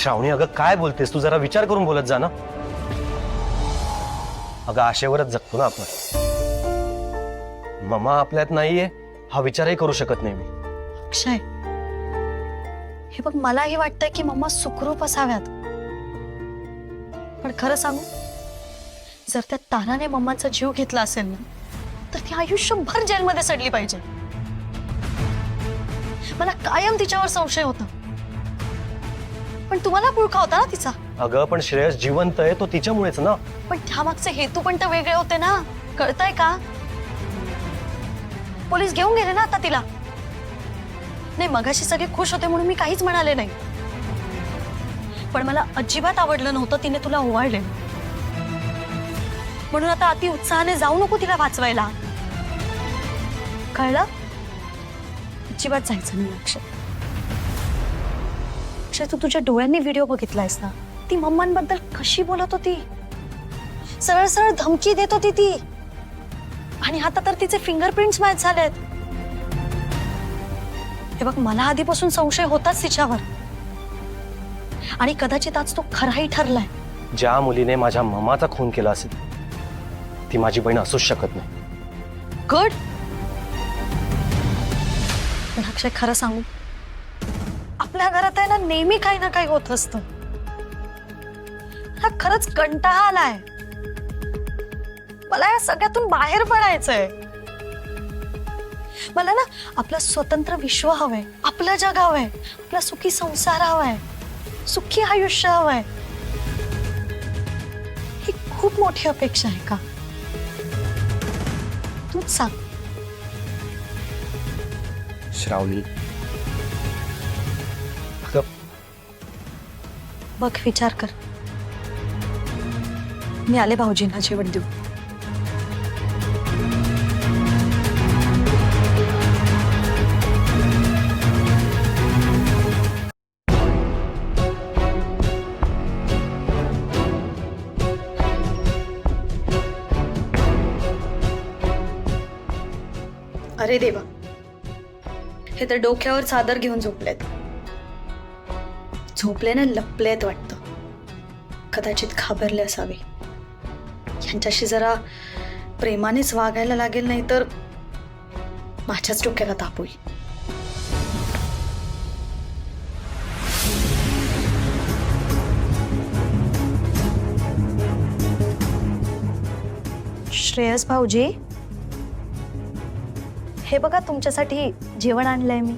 श्रावणी, अगं काय बोलतेस तू? जरा विचार करून बोलत जा ना. अगं आशेवरच जगतो ना आपण. मम्मा आपल्यात नाहीये हा विचारही करू शकत नाही मी. अक्षय, हे बघ, मलाही वाटतंय की मम्मा सुखरूप असाव्यात, पण खरं सांगू, जर त्या ताराने मम्माचा जीव घेतला असेल ना, तर ती आयुष्यभर जेलमध्ये सडली पाहिजे. मला कायम तिच्यावर संशय होता, पण तुम्हाला पुळका होता ना तिचा. अगं पण श्रेयस जिवंत आहे तो तिच्यामुळेच ना. पण त्यामागचे हेतू पण तर वेगळे होते ना, कळतंय का? पोलीस घेऊन गेले ना आता तिला. नाही, मगाशी सगळे खुश होते म्हणून मी काहीच म्हणाले नाही, पण मला अजिबात आवडलं नव्हतं तिने तुला ओवाळले, म्हणून आता अति उत्साहाने जाऊ नको तिला वाचवायला, कळलं? अजिबात जायचं नाही. अक्षय, अक्षय, तू तुझ्या डोळ्यांनी व्हिडिओ बघितलायस ना? ती मम्मांबद्दल कशी बोलत होती, सरळ सरळ धमकी देत होती ती, आणि आता तर तिचे फिंगरप्रिंट्स मॅच झालेत. हे बघ, मला आधीपासून संशय होताच तिच्यावर, आणि कदाचित आज तो खराही ठरलाय. ज्या मुलीने माझ्या मम्माचा खून केला असेल ती माझी बहीण असूच शकत नाही. गुड. पण अक्षय, खरं सांगू, आपल्या घरात आहे ना नेहमी काही ना काही होत असतं. हा खरंच कंटाळा आलाय मला, या सगळ्यातून बाहेर पडायचंय. मला ना आपलं स्वतंत्र विश्व हवंय, आपलं जग हवंय, आपला सुखी संसार हवाय, सुखी आयुष्य हवंय. ही खूप मोठी अपेक्षा आहे का? तूच सांग. श्रावणी, बघ, विचार कर. मी आले भाऊजींना जेवण देऊ. अरे देवा, हे तर डोक्यावर चादर घेऊन झोपलेत. झोपले ना लपलेत वाटतं. कदाचित घाबरले असावे. यांच्याशी जरा प्रेमानेच वागायला लागेल, नाही तर माझ्याच डोक्याला ताप होईल. श्रेयस भाऊजी, हे बघा तुमच्यासाठी जेवण आणलंय मी.